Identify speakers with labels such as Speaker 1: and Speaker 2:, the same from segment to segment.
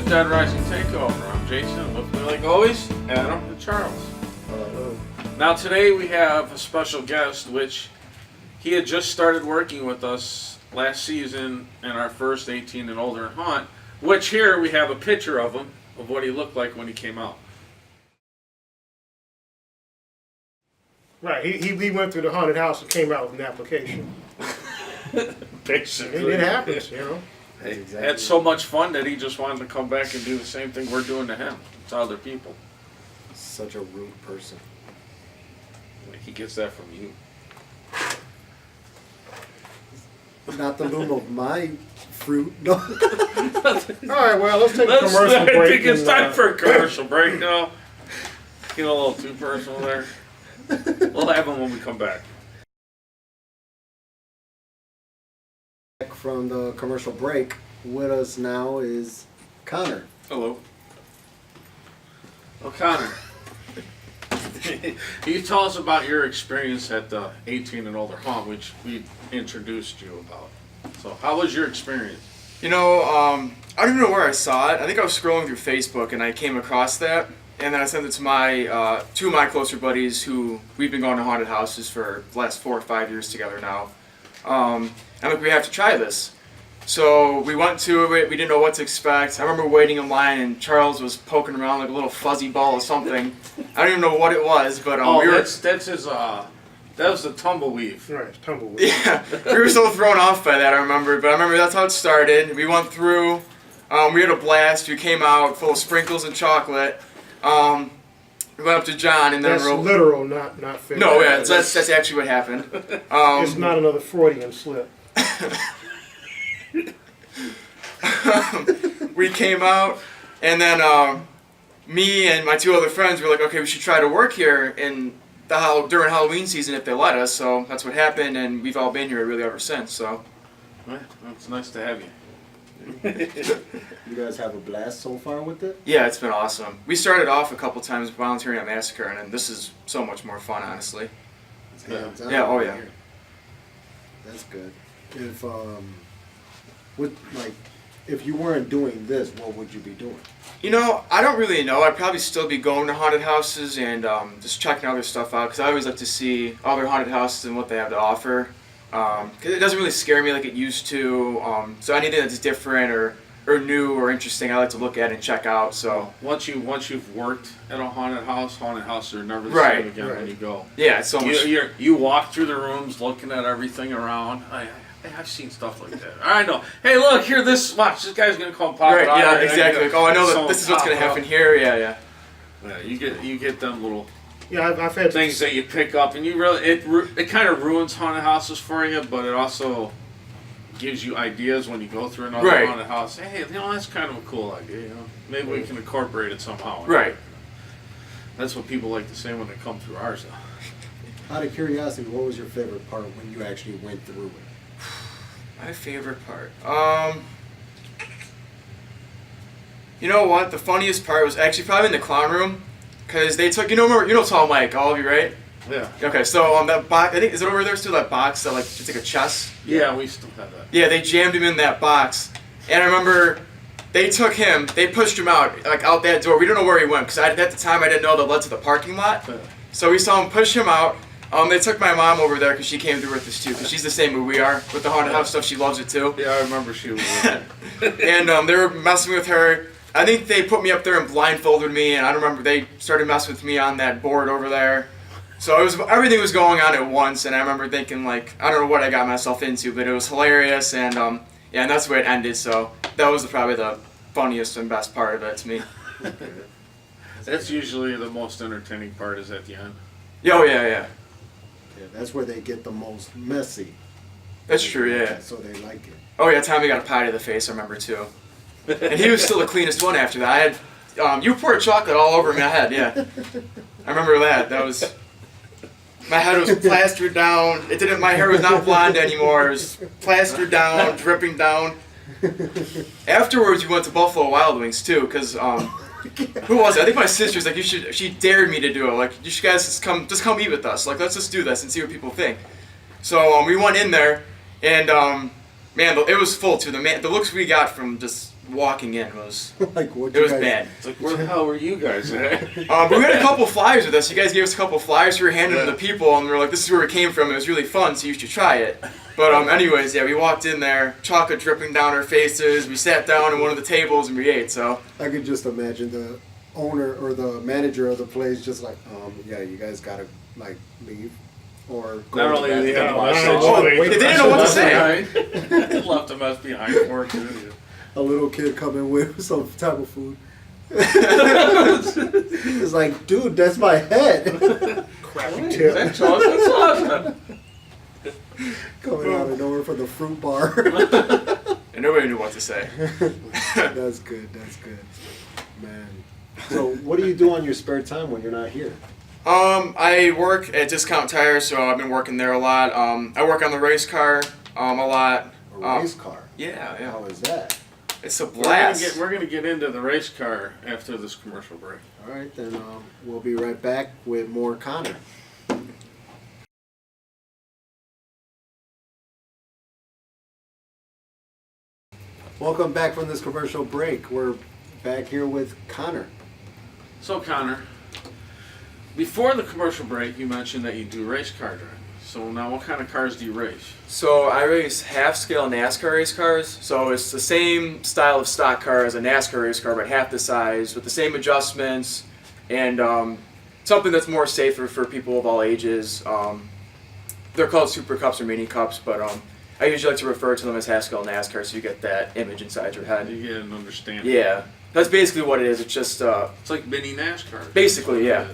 Speaker 1: Dead Rising TakeOver. I'm Jason, with me like always, Adam and Charles. Now today we have a special guest, which he had just started working with us last season in our first 18 and older hunt, which here we have a picture of him, of what he looked like when he came out.
Speaker 2: Right, he went through the haunted house and came out with an application.
Speaker 1: Basically.
Speaker 2: It happens, you know.
Speaker 1: He had so much fun that he just wanted to come back and do the same thing we're doing to him, to other people.
Speaker 3: Such a rude person.
Speaker 1: He gets that from you.
Speaker 3: Not the loom of my fruit. No.
Speaker 2: All right, well, let's take a commercial
Speaker 1: I
Speaker 2: break.
Speaker 1: think it's time for a commercial break now. Get a little too personal there. We'll have them when we come back.
Speaker 3: Back from the commercial break, with us now is Connor.
Speaker 1: Hello. Well, Connor, you tell us about your experience at the 18 and older hunt, which we introduced you about. So, how was your experience?
Speaker 4: You know, I don't even know where I saw it. I think I was scrolling through Facebook and I came across that. And then I sent it to my two of my closer buddies who we've been going to haunted houses for the last 4 or 5 years together now. And I'm like, we have to try this. So we went to it. We didn't know what to expect. I remember waiting in line and Charles was poking around like a little fuzzy ball of something. I don't even know what it was, but
Speaker 1: Oh,
Speaker 4: we were.
Speaker 1: that's his. That was the tumbleweave.
Speaker 2: Right, it's tumbleweed.
Speaker 4: Yeah, we were so thrown off by that, I remember. But I remember that's how it started. We went through. We had a blast. We came out full of sprinkles and chocolate. We went up to John and then
Speaker 2: That's literal, not figurative.
Speaker 4: No, yeah, that's actually what happened.
Speaker 2: It's not another Freudian slip.
Speaker 4: We came out, and then me and my two other friends were like, okay, we should try to work here in during Halloween season if they let us. So that's what happened, and we've all been here really ever since. So
Speaker 1: Well, it's nice to have you.
Speaker 3: You guys have a blast so far with it?
Speaker 4: yeah, it's been awesome. We started off a couple times volunteering at Massacre, and then this is so much more fun, honestly.
Speaker 3: Hands on.
Speaker 4: Yeah, oh yeah.
Speaker 3: That's good. If you weren't doing this, what would you be doing?
Speaker 4: You know, I don't really know. I'd probably still be going to haunted houses and just checking other stuff out because I always like to see other haunted houses and what they have to offer. Because it doesn't really scare me like it used to. So anything that's different or new or interesting, I like to look at and check out. So
Speaker 1: Once you've worked at a haunted houses are never the
Speaker 4: Right,
Speaker 1: same again when you go.
Speaker 4: yeah, it's so much.
Speaker 1: You walk through the rooms looking at everything around. I've seen stuff like that. I know. Hey, look here. Watch. This guy's gonna come pop
Speaker 4: Right,
Speaker 1: it out.
Speaker 4: yeah,
Speaker 1: and
Speaker 4: exactly. Like, oh, I know that this is what's gonna happen here. Yeah, yeah.
Speaker 1: Yeah, you get them little
Speaker 2: Yeah, I've had
Speaker 1: things that you pick up, and it kind of ruins haunted houses for you, but it also gives you ideas when you go through another
Speaker 4: Right.
Speaker 1: haunted house. Hey, that's kind of a cool idea. Maybe we can incorporate it somehow.
Speaker 4: Right.
Speaker 1: That's what people like to say when they come through ours, though.
Speaker 3: Out of curiosity, what was your favorite part when you actually went through it?
Speaker 4: My favorite part. You know what? The funniest part was actually probably in the clown room, because they took Tall Mike, all of you, right?
Speaker 1: Yeah.
Speaker 4: Okay, so that box, I think, is it over there still, that box that it's like a chest?
Speaker 1: Yeah, we still have that.
Speaker 4: Yeah, they jammed him in that box, and I remember they took him, they pushed him out, like out that door. We don't know where he went, because at the time I didn't know that led to the parking lot.
Speaker 1: Yeah.
Speaker 4: So we saw him push him out. They took my mom over there because she came through with us too, because she's the same way we are with the haunted house stuff. She loves it too.
Speaker 1: Yeah, I remember she was with it.
Speaker 4: And they were messing with her. I think they put me up there and blindfolded me, and I remember they started messing with me on that board over there. So everything was going on at once, and I remember thinking like, I don't know what I got myself into, but it was hilarious, and yeah, and that's the way it ended. So that was probably the funniest and best part of it to me.
Speaker 1: That's usually the most entertaining part, is at the end.
Speaker 4: Oh yeah, yeah.
Speaker 3: Yeah, that's where they get the most messy.
Speaker 4: That's true, yeah.
Speaker 3: So they like it.
Speaker 4: Oh yeah, Tommy got a pie to the face, I remember too. And he was still the cleanest one after that. I had, you poured chocolate all over my head, yeah. I remember that. That was, my head was plastered down. My hair was not blonde anymore. It was plastered down, dripping down. Afterwards, we went to Buffalo Wild Wings too, because who was it? I think my sister's like, she dared me to do it. Like, you should guys just come eat with us. Like, let's just do this and see what people think. So we went in there, and man, it was full too. The looks we got from just walking in was
Speaker 3: Like what?
Speaker 4: it was bad.
Speaker 1: It's like, where the hell were you guys at?
Speaker 4: But we had a couple flyers with us. You guys gave us a couple flyers. We were handing them to people, and we were like, "This is where we came from. It was really fun, so you should try it." But anyways, yeah, we walked in there, chocolate dripping down our faces. We sat down at one of the tables and we ate. So
Speaker 3: I could just imagine the owner or the manager of the place just like, yeah, you guys gotta like leave or go
Speaker 1: Not
Speaker 3: to
Speaker 1: only
Speaker 3: the
Speaker 1: do they have a
Speaker 3: bathroom.
Speaker 1: message,
Speaker 4: they didn't know what to say.
Speaker 1: They left a mess behind for it, too.
Speaker 3: A little kid coming with some type of food. It's like, dude, that's my head.
Speaker 2: Crappy
Speaker 1: Is
Speaker 2: tip.
Speaker 1: that chocolate?
Speaker 3: Coming out of nowhere from the fruit bar.
Speaker 4: And nobody knew what to say.
Speaker 3: That's good. That's good, man. So, what do you do on your spare time when you're not here?
Speaker 4: I work at Discount Tire, so I've been working there a lot. I work on the race car a lot.
Speaker 3: A race car.
Speaker 4: Yeah.
Speaker 3: How is that?
Speaker 4: It's a
Speaker 1: We're
Speaker 4: blast.
Speaker 1: gonna get into the race car after this commercial break.
Speaker 3: All right, then we'll be right back with more Connor. Welcome back from this commercial break. We're back here with Connor.
Speaker 1: So Connor, before the commercial break, you mentioned that you do race car driving. So now, what kind of cars do you race?
Speaker 4: So I race half-scale NASCAR race cars. So it's the same style of stock car as a NASCAR race car, but half the size, with the same adjustments, and something that's more safer for people of all ages. They're called Super Cups or Mini Cups, but I usually like to refer to them as half-scale NASCAR, so you get that image inside your head.
Speaker 1: You get an understanding.
Speaker 4: Yeah, that's basically what it is. It's just
Speaker 1: It's like mini NASCAR.
Speaker 4: basically, yeah.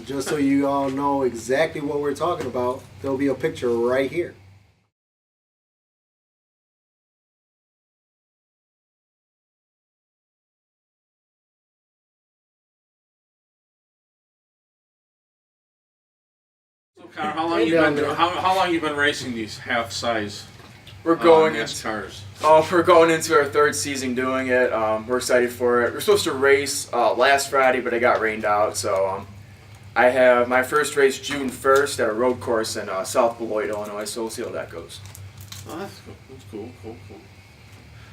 Speaker 3: Just so you all know exactly what we're talking about, there'll be a picture right here.
Speaker 1: So Connor, how long you been racing these half-size
Speaker 4: We're going
Speaker 1: NASCARs?
Speaker 4: we're going into our third season doing it. We're excited for it. We're supposed to race last Friday, but it got rained out. So I have my first race June 1st at a road course in South Beloit, Illinois. So we'll see how that goes.
Speaker 1: Oh, that's cool. That's cool.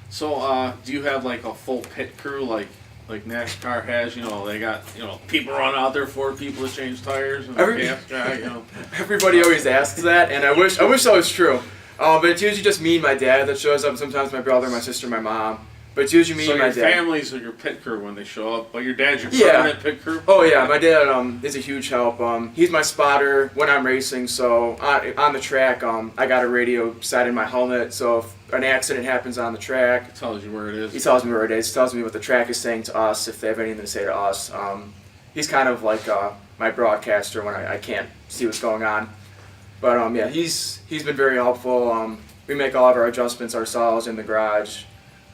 Speaker 1: So, do you have like a full pit crew like NASCAR has? You know, they got people run out there, 4 people to change tires and a gas guy.
Speaker 4: Everybody always asks that, and I wish that was true. But it's usually just me and my dad that shows up. Sometimes my brother, my sister, my mom. But it's usually me
Speaker 1: So
Speaker 4: and my
Speaker 1: your
Speaker 4: dad.
Speaker 1: families are your pit crew when they show up, but your dad's your
Speaker 4: Yeah.
Speaker 1: permanent pit crew?
Speaker 4: Oh yeah, my dad is a huge help. He's my spotter when I'm racing. So on the track, I got a radio set in my helmet. So if an accident happens on the track,
Speaker 1: It tells you where it is.
Speaker 4: he tells me where it is. He tells me what the track is saying to us if they have anything to say to us. He's kind of like my broadcaster when I can't see what's going on. But yeah, he's been very helpful. We make all of our adjustments ourselves in the garage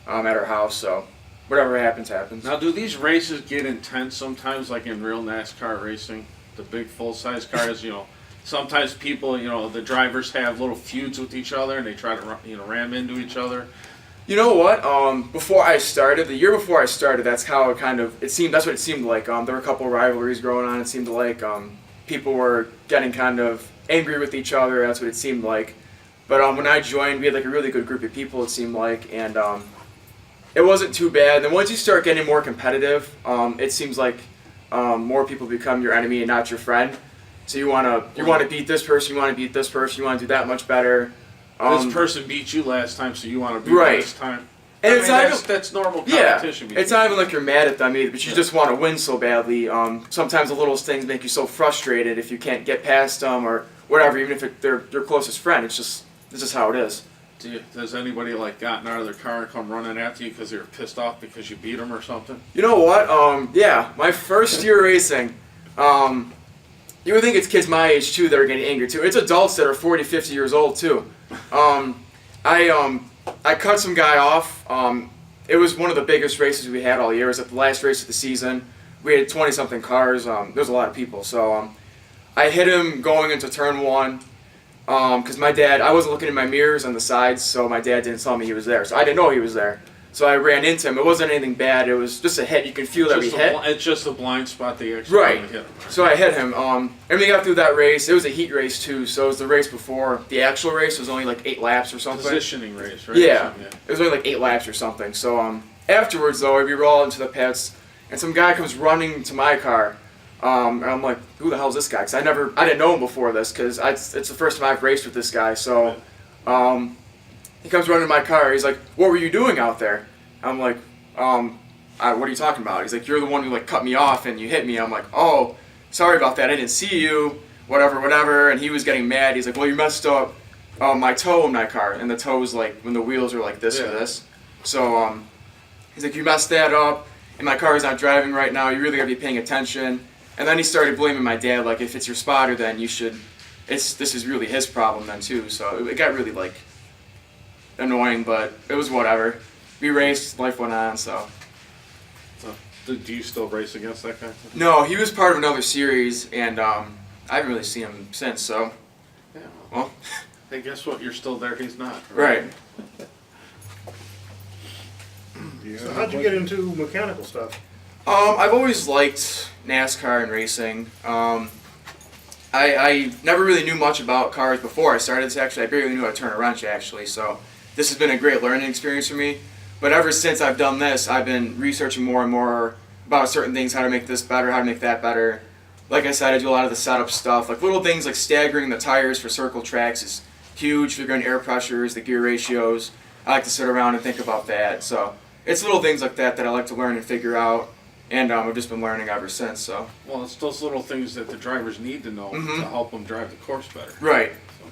Speaker 4: at our house. So whatever happens, happens.
Speaker 1: Now, do these races get intense sometimes, like in real NASCAR racing? The big full-size cars, sometimes people, the drivers have little feuds with each other and they try to, ram into each other.
Speaker 4: You know what? The year before I started, that's how it seemed. That's what it seemed like. There were a couple of rivalries going on. It seemed like people were getting kind of angry with each other. That's what it seemed like. But when I joined, we had like a really good group of people. It seemed like, and it wasn't too bad. Then once you start getting more competitive, it seems like more people become your enemy and not your friend. So you want to beat this person. You want to beat this person. You want to do that much better.
Speaker 1: This person beat you last time, so you want to beat
Speaker 4: Right.
Speaker 1: this time.
Speaker 4: And
Speaker 1: That's normal
Speaker 4: Yeah,
Speaker 1: competition.
Speaker 4: it's not even like you're mad at them either, but you just want to win so badly. Sometimes the littlest things make you so frustrated if you can't get past them or whatever, even if they're your closest friend. It's just how it is.
Speaker 1: Has anybody gotten out of their car and come running after you because they were pissed off because you beat them or something?
Speaker 4: You know what? Yeah, my first year racing, you would think it's kids my age too that are getting angry too. It's adults that are 40, 50 years old too. I cut some guy off. It was one of the biggest races we had all year. It was at the last race of the season. We had 20-something cars. There's a lot of people. So I hit him going into turn 1 because my dad, I wasn't looking in my mirrors on the sides, so my dad didn't tell me he was there. So I didn't know he was there. So I ran into him. It wasn't anything bad. It was just a hit. You can feel that we hit.
Speaker 1: It's just a blind spot that you actually
Speaker 4: Right.
Speaker 1: hit him.
Speaker 4: So I hit him. And we got through that race. It was a heat race too. So it was the race before. The actual race was only like 8 laps or something.
Speaker 1: Positioning race, right?
Speaker 4: Yeah. It was only like 8 laps or something. So Afterwards, though, we roll out into the pits, and some guy comes running to my car. And I'm like, who the hell is this guy? Because I didn't know him before this, because it's the first time I've raced with this guy. So he comes running to my car. He's like, what were you doing out there? I'm like, what are you talking about? He's like, you're the one who like cut me off and you hit me. I'm like, oh, sorry about that. I didn't see you. Whatever. And he was getting mad. He's like, well, you messed up my toe in my car. And the toe's like, when the wheels are like this or this. So he's like, you messed that up. And my car is not driving right now. You really got to be paying attention. And then he started blaming my dad. Like, if it's your spotter, then you should. This is really his problem then too. So it got really like annoying, but it was whatever. We raced. Life went on. So.
Speaker 1: Do you still race against that guy?
Speaker 4: No, he was part of another series, and I haven't really seen him since. So.
Speaker 1: Yeah.
Speaker 4: Well.
Speaker 1: Hey, guess what? You're still there. He's not.
Speaker 4: Right.
Speaker 2: So how'd you get into mechanical stuff?
Speaker 4: I've always liked NASCAR and racing. I never really knew much about cars before I started this. Actually, I barely knew how to turn a wrench, actually. So this has been a great learning experience for me. But ever since I've done this, I've been researching more and more about certain things, how to make this better, how to make that better. Like I said, I do a lot of the setup stuff. Like little things like staggering the tires for circle tracks is huge, figuring air pressures, the gear ratios. I like to sit around and think about that. So it's little things like that I like to learn and figure out. And I've just been learning ever since. So.
Speaker 1: Well, it's those little things that the drivers need to know to help them drive the course better.
Speaker 4: Right.
Speaker 1: So,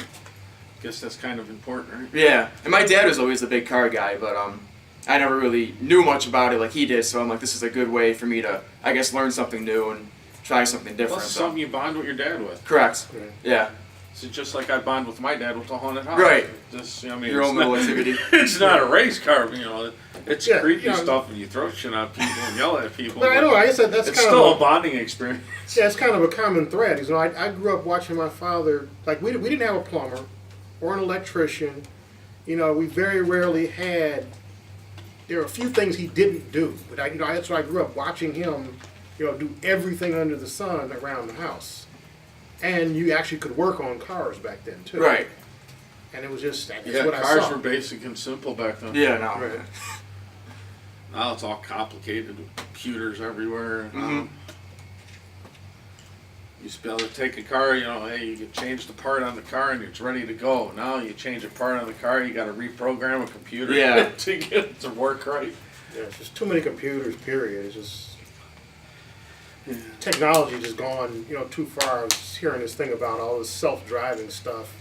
Speaker 1: I guess that's kind of important, right?
Speaker 4: Yeah. And my dad was always the big car guy, but I never really knew much about it like he did. So I'm like, this is a good way for me to, I guess, learn something new and try something different.
Speaker 1: Well, that's something you bond with your dad with.
Speaker 4: Correct. Yeah.
Speaker 1: So just like I bond with my dad with the haunted house.
Speaker 4: Right.
Speaker 1: Just, I mean,
Speaker 4: Your own little activity.
Speaker 1: It's not a race car, you know. It's creepy
Speaker 2: you know,
Speaker 1: stuff and you throw shit at people and yell at people.
Speaker 2: But I know, I said that's
Speaker 1: it's
Speaker 2: kind
Speaker 1: still
Speaker 2: of
Speaker 1: a bonding experience.
Speaker 2: Yeah, it's kind of a common thread. You know, I grew up watching my father. Like we didn't have a plumber or an electrician. You know, we very rarely had. There are a few things he didn't do, but that's why I grew up watching him. You know, do everything under the sun around the house, and you actually could work on cars back then too.
Speaker 4: Right.
Speaker 2: And it was just that's
Speaker 1: Yeah,
Speaker 2: what I
Speaker 1: cars
Speaker 2: saw.
Speaker 1: were basic and simple back then.
Speaker 4: Yeah, no.
Speaker 2: Right.
Speaker 1: Now it's all complicated with computers everywhere. You used to be able to take a car, you know, hey, you could change the part on the car and it's ready to go. Now you change a part on the car, you got to reprogram a computer to get it to work right.
Speaker 2: Yeah, it's just too many computers. Period. It's just technology just gone, you know, too far. I was hearing this thing about all this self-driving stuff,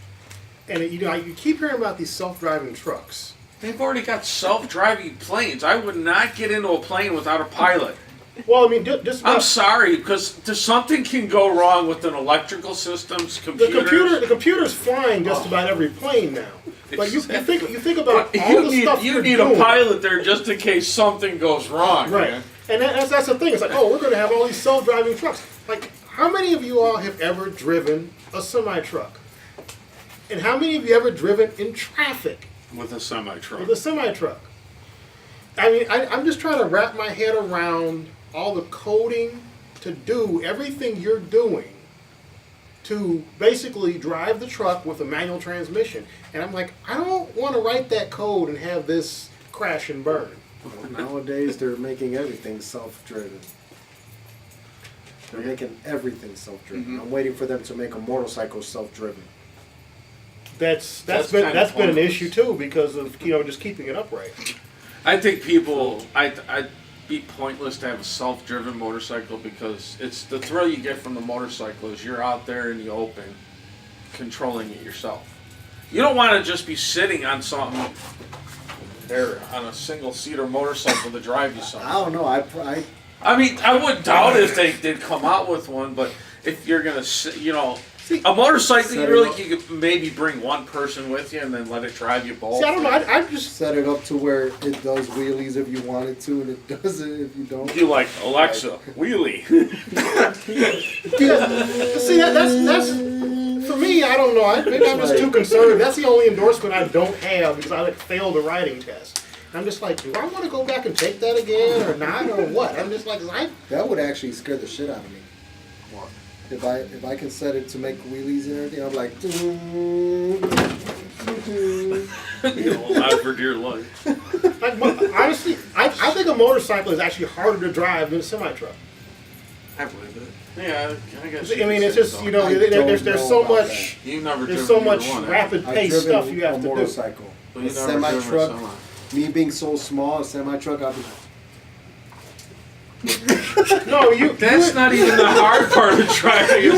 Speaker 2: and you keep hearing about these self-driving trucks.
Speaker 1: They've already got self-driving planes. I would not get into a plane without a pilot.
Speaker 2: Well, I mean, just
Speaker 1: I'm sorry, because something can go wrong with an electrical system's computers.
Speaker 2: the computer's flying just about every plane now. But you think about
Speaker 1: But
Speaker 2: all the stuff
Speaker 1: you
Speaker 2: you're
Speaker 1: need
Speaker 2: doing.
Speaker 1: a pilot there just in case something goes wrong.
Speaker 2: Right.
Speaker 1: Man.
Speaker 2: And that's the thing. It's like, oh, we're going to have all these self-driving trucks. Like, how many of you all have ever driven a semi-truck? And how many of you ever driven in traffic
Speaker 1: With a semi-truck.
Speaker 2: with a semi-truck? I mean, I'm just trying to wrap my head around all the coding to do everything you're doing to basically drive the truck with a manual transmission. And I'm like, I don't want to write that code and have this crash and burn.
Speaker 3: Nowadays, they're making everything self-driven. They're making everything self-driven. I'm waiting for them to make a motorcycle self-driven.
Speaker 2: That's
Speaker 1: That's
Speaker 2: been
Speaker 1: kind of
Speaker 2: an
Speaker 1: pointless.
Speaker 2: issue too because of just keeping it upright.
Speaker 1: I think people, I'd be pointless to have a self-driven motorcycle because it's the thrill you get from the motorcycle is you're out there in the open, controlling it yourself. You don't want to just be sitting on something there on a single-seater motorcycle to drive you
Speaker 3: I
Speaker 1: somewhere.
Speaker 3: don't know.
Speaker 1: I mean, I would doubt if they did come out with one, but if you're gonna, you know. A motorcycle, you could maybe bring one person with you and then let it drive you both.
Speaker 2: See, I don't know. I just
Speaker 3: set it up to where it does wheelies if you want it to, and it doesn't if you don't.
Speaker 1: You like Alexa wheelie?
Speaker 2: see that's for me. I don't know. Maybe I'm just too concerned. That's the only endorsement I don't have because I failed a writing test. I'm just like, do I want to go back and take that again or not or what? I'm just like,
Speaker 3: That would actually scare the shit out of me. If I can set it to make wheelies and everything, I'm like.
Speaker 1: You know, alive for dear life.
Speaker 2: Honestly, I think a motorcycle is actually harder to drive than a semi truck.
Speaker 4: I believe it.
Speaker 1: Yeah, I guess.
Speaker 2: I mean, it's just you know,
Speaker 3: I
Speaker 2: there's
Speaker 3: don't
Speaker 2: so
Speaker 3: know about
Speaker 2: much.
Speaker 1: You never
Speaker 2: There's
Speaker 1: driven
Speaker 2: so much
Speaker 1: either one, have
Speaker 2: rapid
Speaker 3: I've
Speaker 2: pace
Speaker 3: driven
Speaker 2: stuff you have
Speaker 3: a
Speaker 2: to do.
Speaker 3: motorcycle.
Speaker 1: you?
Speaker 3: A
Speaker 1: You never driven a
Speaker 3: semi-truck.
Speaker 1: semi.
Speaker 3: Me being so small, a semi-truck, I'll be.
Speaker 2: No,
Speaker 1: That's not even the hard part of driving.
Speaker 2: you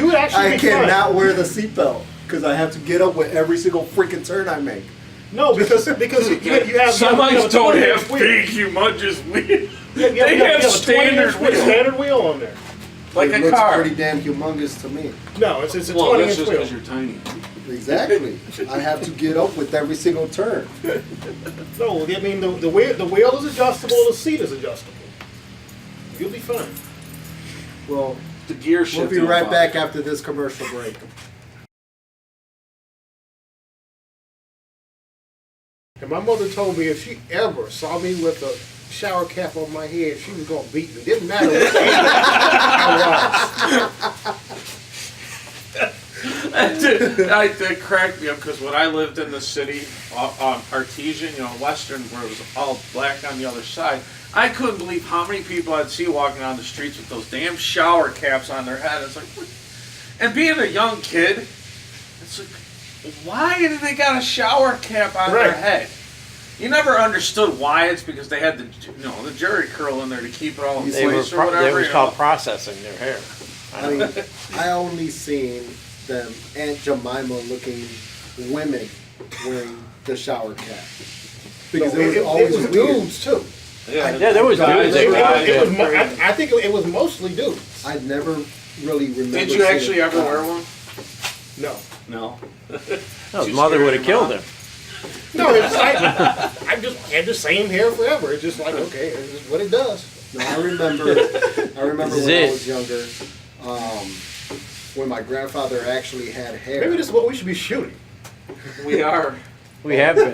Speaker 2: would actually
Speaker 3: I
Speaker 2: be fine.
Speaker 3: cannot wear the seatbelt because I have to get up with every single freaking turn I make.
Speaker 2: No, because you have
Speaker 1: Semis don't
Speaker 2: 20-inch
Speaker 1: have
Speaker 2: wheel.
Speaker 1: big, humongous wheels.
Speaker 2: They
Speaker 1: have
Speaker 2: a
Speaker 1: standard
Speaker 2: 20-inch
Speaker 1: wheels.
Speaker 2: standard wheel on there.
Speaker 1: Like
Speaker 3: it
Speaker 1: a
Speaker 3: looks
Speaker 1: car.
Speaker 3: pretty damn humongous to me.
Speaker 2: No, it's a
Speaker 1: Well, that's
Speaker 2: 20-inch
Speaker 1: just
Speaker 2: wheel.
Speaker 1: because you're tiny.
Speaker 3: Exactly. I have to get up with every single turn.
Speaker 2: No, I mean the wheel is adjustable, the seat is adjustable. You'll be fine.
Speaker 3: Well,
Speaker 1: The gear
Speaker 3: we'll
Speaker 1: shift.
Speaker 3: be right back after this commercial break.
Speaker 2: And my mother told me if she ever saw me with a shower cap on my head, she was gonna beat me. Didn't matter what age I
Speaker 1: That cracked me up because when I lived in the city, Artesian, Western, where it was all black on the other side, I couldn't believe how many people I'd see walking down the streets with those damn shower caps on their head. It's like, what? And being a young kid, it's like, why do they got a shower cap on their
Speaker 2: Right.
Speaker 1: head? You never understood why. It's because they had the jerry curl in there to keep it all in
Speaker 5: They were
Speaker 1: place or whatever.
Speaker 5: They was called processing their hair.
Speaker 3: I mean, I only seen them Aunt Jemima looking women wearing the shower cap. Because
Speaker 2: know.
Speaker 3: it was always
Speaker 2: it was
Speaker 3: weird.
Speaker 2: dudes too.
Speaker 5: Yeah, there was
Speaker 1: Guys,
Speaker 5: dudes.
Speaker 2: I think it was mostly dudes.
Speaker 3: I never really remember.
Speaker 1: Did you
Speaker 3: seeing
Speaker 1: actually
Speaker 3: a
Speaker 1: ever
Speaker 3: guy.
Speaker 1: wear one?
Speaker 2: No.
Speaker 1: No.
Speaker 5: No, his mother would have killed him.
Speaker 2: No, it's like I just had the same hair forever. It's just like okay, it's just what it does.
Speaker 3: No, I remember when I
Speaker 5: Zit.
Speaker 3: was younger, when my grandfather actually had hair.
Speaker 2: Maybe this is what we should be shooting.
Speaker 1: We are.
Speaker 5: We have been.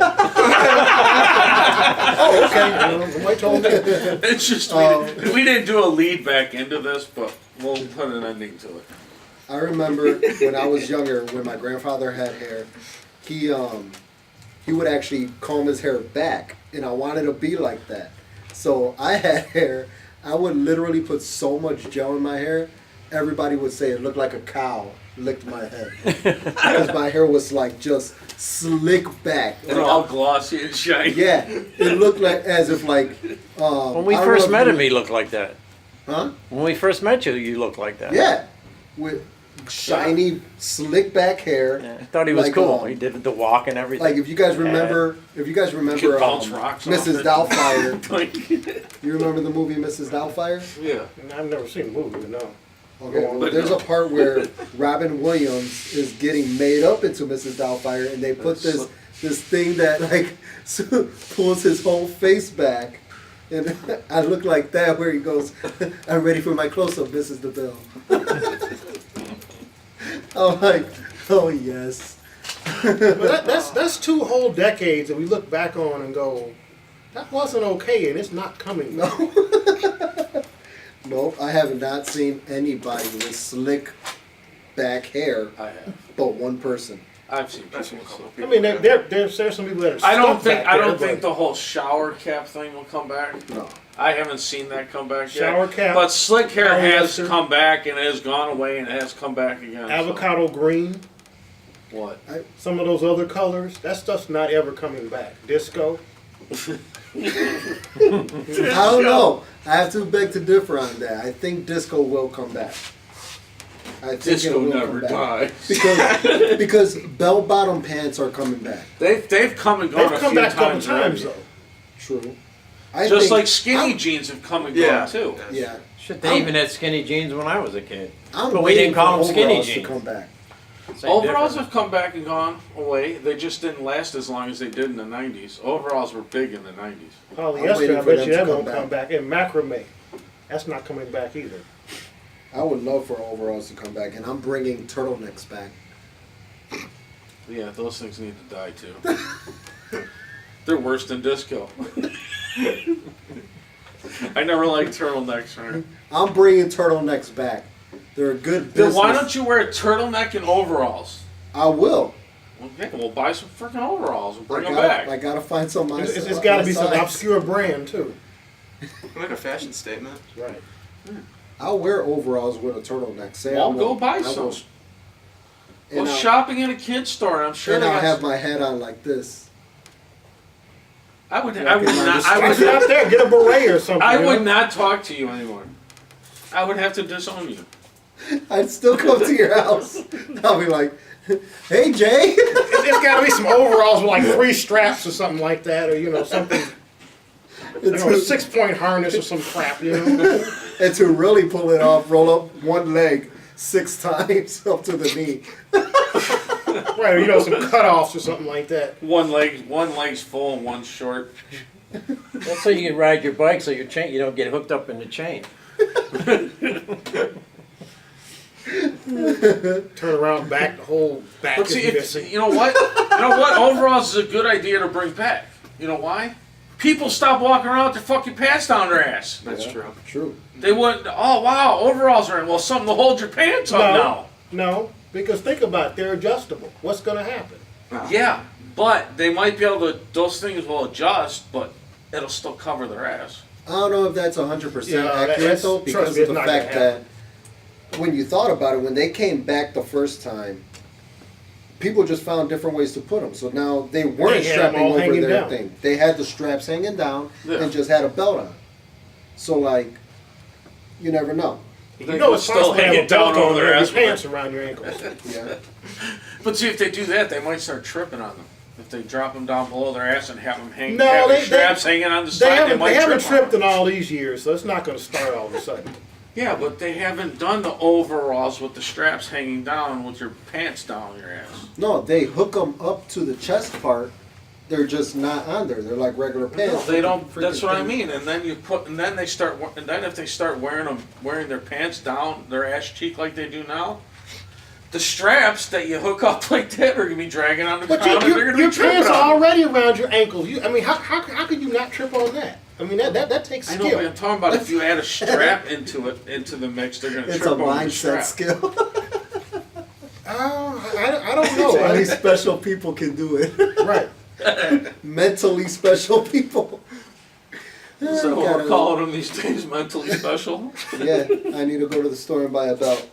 Speaker 2: Oh, okay. Somebody told me.
Speaker 1: It's just we didn't do a lead back into this, but we'll put an ending to it.
Speaker 3: I remember when I was younger, when my grandfather had hair, he would actually comb his hair back, and I wanted to be like that. So I had hair. I would literally put so much gel in my hair, everybody would say it looked like a cow licked my head. Because my hair was like just slick back.
Speaker 1: And all glossy and shiny.
Speaker 3: Yeah, it looked like as if like.
Speaker 5: When we
Speaker 3: I don't
Speaker 5: first
Speaker 3: know if
Speaker 5: met
Speaker 3: you-
Speaker 5: him, he looked like that.
Speaker 3: Huh?
Speaker 5: When we first met you, you looked like that.
Speaker 3: Yeah, with shiny, slick back hair.
Speaker 5: Yeah, I thought he was
Speaker 3: Like,
Speaker 5: cool. He did the walk and everything.
Speaker 3: Like if you guys
Speaker 5: Yeah.
Speaker 3: remember,
Speaker 1: Could bounce rocks off
Speaker 3: Mrs.
Speaker 1: it.
Speaker 3: Doubtfire.
Speaker 1: Like,
Speaker 3: You remember the movie Mrs. Doubtfire?
Speaker 1: yeah.
Speaker 2: I've never seen the movie, but no.
Speaker 3: Okay,
Speaker 2: Go on.
Speaker 3: well, there's a part where Robin Williams is getting made up into Mrs. Doubtfire, and they put this thing that like pulls his whole face back, and I look like that where he goes, "I'm ready for my close-up, Mrs. DeVille." I'm like, oh yes.
Speaker 2: But that's 2 whole decades that we look back on and go, that wasn't okay, and it's not coming.
Speaker 3: No. Nope, I have not seen anybody with slick back hair
Speaker 1: I have.
Speaker 3: but one person.
Speaker 1: I've seen people. with some
Speaker 2: I mean, there's some people that are.
Speaker 1: I don't
Speaker 2: stuck
Speaker 1: think
Speaker 2: back there,
Speaker 1: the
Speaker 2: but
Speaker 1: whole shower cap thing will come back.
Speaker 3: No.
Speaker 1: I haven't seen that come back yet.
Speaker 2: Shower cap,
Speaker 1: But slick hair has
Speaker 2: polyester.
Speaker 1: come back and has gone away and has come back again. so-
Speaker 2: avocado green,
Speaker 1: What?
Speaker 2: some of those other colors, that stuff's not ever coming back. Disco.
Speaker 3: I don't know. I have to beg to differ on that. I think disco will come back. I think
Speaker 1: Disco
Speaker 3: it will
Speaker 1: never
Speaker 3: come back.
Speaker 1: dies.
Speaker 3: Because bell bottom pants are coming back.
Speaker 1: They've come and gone
Speaker 2: They've
Speaker 1: a
Speaker 2: come
Speaker 1: few
Speaker 2: back a couple
Speaker 1: times
Speaker 2: times
Speaker 1: already.
Speaker 2: though.
Speaker 3: True. I
Speaker 1: Just
Speaker 3: think-
Speaker 1: like skinny
Speaker 3: I'm-
Speaker 1: jeans have come and
Speaker 4: Yeah.
Speaker 1: gone too.
Speaker 3: Yeah.
Speaker 5: Shit, they even had skinny jeans when I was a kid.
Speaker 3: I'm
Speaker 5: But we
Speaker 3: waiting
Speaker 5: didn't call
Speaker 3: for
Speaker 5: them skinny
Speaker 3: overalls to
Speaker 5: jeans.
Speaker 3: come back.
Speaker 5: Same
Speaker 1: Overalls
Speaker 5: difference.
Speaker 1: have come back and gone away. They just didn't last as long as they did in the 90s. Overalls were big in the 90s.
Speaker 2: Polyester,
Speaker 3: waiting
Speaker 2: I
Speaker 3: for
Speaker 2: bet
Speaker 3: them
Speaker 2: you
Speaker 3: to
Speaker 2: that
Speaker 3: come
Speaker 2: won't
Speaker 3: back.
Speaker 2: come back. And macrame, that's not coming back either.
Speaker 3: I would love for overalls to come back, and I'm bringing turtlenecks back.
Speaker 1: Yeah, those things need to die too. They're worse than disco. I never liked turtlenecks, right?
Speaker 3: I'm bringing turtlenecks back They're a good
Speaker 1: Then
Speaker 3: business.
Speaker 1: why don't you wear a turtleneck and overalls?
Speaker 3: I will.
Speaker 1: Okay, we'll buy some freaking overalls and bring them
Speaker 3: I
Speaker 1: back.
Speaker 3: gotta find some.
Speaker 2: It's got to be some obscure brand too.
Speaker 4: Like a fashion statement.
Speaker 2: Right.
Speaker 3: I'll wear overalls with a turtleneck. Say
Speaker 1: Well,
Speaker 3: I
Speaker 1: go
Speaker 3: won't.
Speaker 1: buy
Speaker 3: I
Speaker 1: some.
Speaker 3: won't.
Speaker 1: Go
Speaker 3: And I'll-
Speaker 1: shopping in a kid's store. I'm sure
Speaker 3: and
Speaker 1: they
Speaker 3: I'll
Speaker 1: got.
Speaker 3: have my hat on like this.
Speaker 1: I would not.
Speaker 2: Why not there? Get a beret or something.
Speaker 1: I
Speaker 2: you
Speaker 1: would
Speaker 2: know?
Speaker 1: not talk to you anymore. I would have to disown you.
Speaker 3: I'd still come to your house. I'll be like, "Hey, Jay."
Speaker 2: It's got to be some overalls with like 3 straps or something like that, or something. A 6-point harness or some crap,
Speaker 3: And to really pull it off, roll up one leg 6 times up to the knee.
Speaker 2: Right, or some cutoffs or something like that.
Speaker 1: One leg's full and one's short.
Speaker 5: That's so you can ride your bike so your chain you don't get hooked up in the chain.
Speaker 2: Turn around, back, the whole back
Speaker 1: But
Speaker 2: is
Speaker 1: see,
Speaker 2: missing.
Speaker 1: you know what? You know what? Overalls is a good idea to bring back. You know why? People stop walking around with their fucking pants down their ass.
Speaker 4: That's true.
Speaker 3: True.
Speaker 1: They wouldn't. Oh wow, overalls are in. Well, something to hold your pants up now.
Speaker 2: No, because think about it, they're adjustable. What's going to happen?
Speaker 1: Yeah, but they might be able to. Those things will adjust, but it'll still cover their ass.
Speaker 3: I don't know if that's 100%
Speaker 2: Yeah,
Speaker 3: accurate
Speaker 2: that's-
Speaker 3: though,
Speaker 2: trust
Speaker 3: because
Speaker 2: me,
Speaker 3: of
Speaker 2: it's
Speaker 3: the
Speaker 2: not
Speaker 3: fact
Speaker 2: gonna
Speaker 3: that when you thought about it, when they came back the first time, people just found different ways to put them. So now they weren't
Speaker 2: They had 'em
Speaker 3: strapping
Speaker 2: all
Speaker 3: over
Speaker 2: hanging
Speaker 3: their
Speaker 2: down.
Speaker 3: thing. They had the straps hanging down
Speaker 1: Yeah.
Speaker 3: and just had a belt on. So like, you never know.
Speaker 2: You
Speaker 1: They
Speaker 2: know
Speaker 1: could
Speaker 2: it's
Speaker 1: still
Speaker 2: possible to
Speaker 1: hang
Speaker 2: have a
Speaker 1: it down
Speaker 2: belt
Speaker 1: over
Speaker 2: on
Speaker 1: their
Speaker 2: there,
Speaker 1: ass
Speaker 2: your
Speaker 1: with
Speaker 2: pants around your ankles.
Speaker 3: Yeah.
Speaker 1: But see, if they do that, they might start tripping on them. If they drop them down below their ass and have them hang,
Speaker 2: No,
Speaker 1: have
Speaker 2: they-
Speaker 1: the straps hanging on the
Speaker 2: They
Speaker 1: side,
Speaker 2: haven't,
Speaker 1: might
Speaker 2: they haven't
Speaker 1: trip on
Speaker 2: tripped
Speaker 1: them.
Speaker 2: in all these years, so it's not going to start all of a sudden.
Speaker 1: Yeah, but they haven't done the overalls with the straps hanging down with your pants down your ass.
Speaker 3: No, they hook them up to the chest part. They're just not on there. They're like regular pants.
Speaker 1: They don't.
Speaker 3: Freaking
Speaker 1: That's what I
Speaker 3: thing.
Speaker 1: mean. And then they start. And then if they start wearing their pants down their ass cheek like they do now, the straps that you hook up like that are gonna be dragging on the
Speaker 2: But
Speaker 1: ground, and they're
Speaker 2: your
Speaker 1: gonna be tripping
Speaker 2: pants are
Speaker 1: on.
Speaker 2: already around your ankles. How could you not trip on that? I mean, that takes
Speaker 1: I know,
Speaker 2: skill.
Speaker 1: but I'm talking about if you add a strap into the mix, they're gonna
Speaker 3: It's
Speaker 1: trip
Speaker 3: a
Speaker 1: over the
Speaker 3: mindset
Speaker 1: strap.
Speaker 3: skill.
Speaker 2: I don't know.
Speaker 3: Only special people can do it.
Speaker 2: Right.
Speaker 3: Mentally special people.
Speaker 1: So what
Speaker 3: Gotta-
Speaker 1: we're calling them these days, mentally special.
Speaker 3: Yeah, I need to go to the store and buy a belt.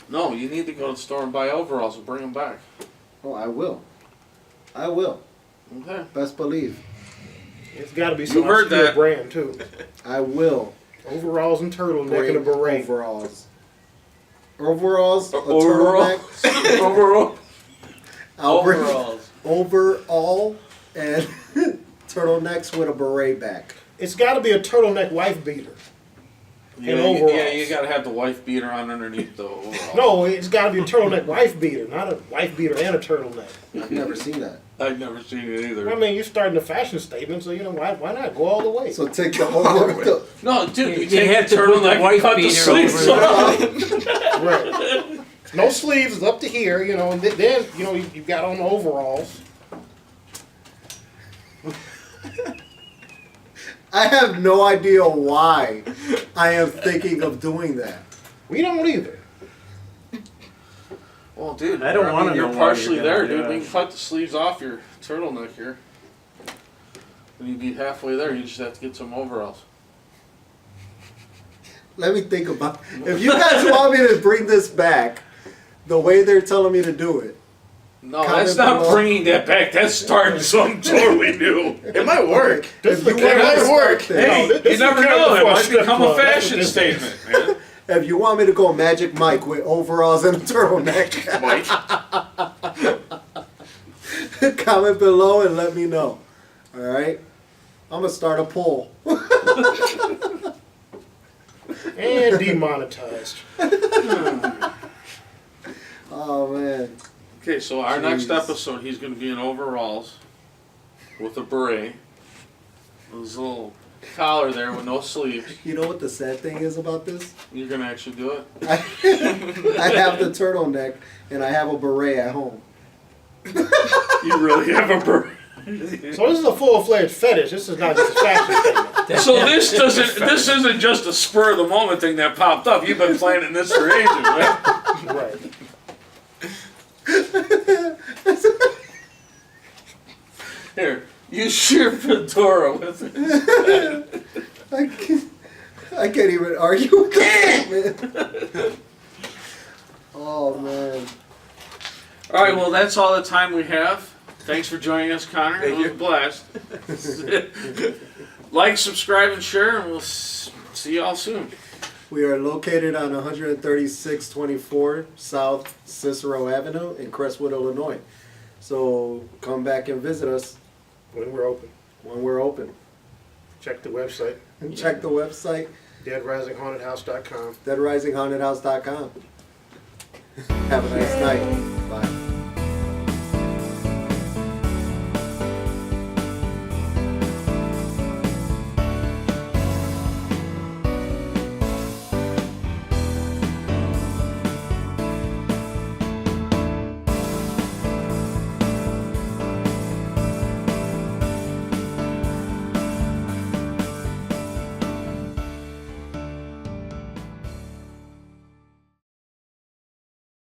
Speaker 1: No, you need to go to the store and buy overalls and bring them back.
Speaker 3: Oh, I will. I will.
Speaker 1: Okay.
Speaker 3: Best believe.
Speaker 2: It's got to be
Speaker 1: You
Speaker 2: some
Speaker 1: heard
Speaker 2: obscure
Speaker 1: that.
Speaker 2: brand too.
Speaker 3: I will.
Speaker 2: Overalls and turtleneck and a
Speaker 3: Bring
Speaker 2: beret.
Speaker 3: overalls. Overalls, a
Speaker 1: Overall.
Speaker 3: turtleneck.
Speaker 1: Overall.
Speaker 3: I'll bring
Speaker 5: Overalls.
Speaker 3: overall and turtlenecks with a beret back.
Speaker 2: It's got to be a turtleneck wife beater.
Speaker 1: Yeah,
Speaker 2: And
Speaker 1: yeah,
Speaker 2: overalls.
Speaker 1: you gotta have the wife beater on underneath the overall.
Speaker 2: No, it's got to be a turtleneck wife beater, not a wife beater and a turtleneck.
Speaker 3: I've never seen that.
Speaker 1: I've never seen it either.
Speaker 2: I mean, you're starting a fashion statement, so why not go all the way?
Speaker 3: So take the over.
Speaker 1: No, dude, you
Speaker 5: You
Speaker 1: take
Speaker 5: have
Speaker 1: the
Speaker 5: to put the
Speaker 1: turtleneck and
Speaker 5: wife
Speaker 1: cut the
Speaker 5: beater
Speaker 1: sleeves
Speaker 5: over
Speaker 1: off.
Speaker 2: Right. No sleeves, it's up to here, and then you've got on the overalls.
Speaker 3: I have no idea why I am thinking of doing that.
Speaker 2: We don't either.
Speaker 1: Well, dude,
Speaker 5: I don't wanna
Speaker 1: You're
Speaker 5: know why
Speaker 1: partially
Speaker 5: you're
Speaker 1: there,
Speaker 5: gonna
Speaker 1: dude.
Speaker 5: do
Speaker 1: We
Speaker 5: it.
Speaker 1: can cut the sleeves off your turtleneck here. When you be halfway there, you just have to get some overalls.
Speaker 3: Let me think about. If you guys want me to bring this back, the way they're telling me to do it,
Speaker 1: No,
Speaker 3: Comment
Speaker 1: that's not
Speaker 3: below.
Speaker 1: bringing that back. That's starting something totally new.
Speaker 4: It might work.
Speaker 2: This
Speaker 3: if
Speaker 2: is
Speaker 3: you
Speaker 2: the
Speaker 3: want me
Speaker 2: character-
Speaker 3: to
Speaker 4: work.
Speaker 3: start there-
Speaker 1: Hey,
Speaker 2: this
Speaker 1: you
Speaker 2: is
Speaker 1: never
Speaker 2: character
Speaker 1: know. It
Speaker 2: for a
Speaker 1: might
Speaker 2: strip
Speaker 1: become a
Speaker 2: club. That's what
Speaker 1: fashion
Speaker 2: this is.
Speaker 1: statement, man.
Speaker 3: if you want me to go Magic Mike with overalls and a turtleneck,
Speaker 1: Mike.
Speaker 3: comment below and let me know. All right, I'm gonna start a poll.
Speaker 2: And demonetized.
Speaker 3: Oh man,
Speaker 1: Okay, so our next
Speaker 3: Jeez.
Speaker 1: episode, he's going to be in overalls with a beret. With his little collar there with no sleeves.
Speaker 3: you know what the sad thing is about this?
Speaker 1: You're going to actually do it?
Speaker 3: I have the turtleneck and I have a beret at home.
Speaker 1: You really have a beret?
Speaker 2: So this is a full-fledged fetish. This is not just a fashion statement.
Speaker 1: So this isn't just a spur of the moment thing that popped up. You've been planning this for ages, right?
Speaker 2: Right.
Speaker 1: Here, use your fedora with it.
Speaker 3: I can't even argue with that, man. Oh, man.
Speaker 1: All right, well, that's all the time we have. Thanks for joining us, Connor.
Speaker 4: Thank
Speaker 1: It was a blast. Like, subscribe, and share, and we'll see you all soon.
Speaker 3: We are located on 13624 South Cicero Avenue in Crestwood, Illinois. So come back and visit us
Speaker 2: When we're open.
Speaker 3: when we're open.
Speaker 2: Check the website,
Speaker 3: And check the website,
Speaker 2: deadrisinghauntedhouse.com.
Speaker 3: deadrisinghauntedhouse.com. Have a nice night. Bye.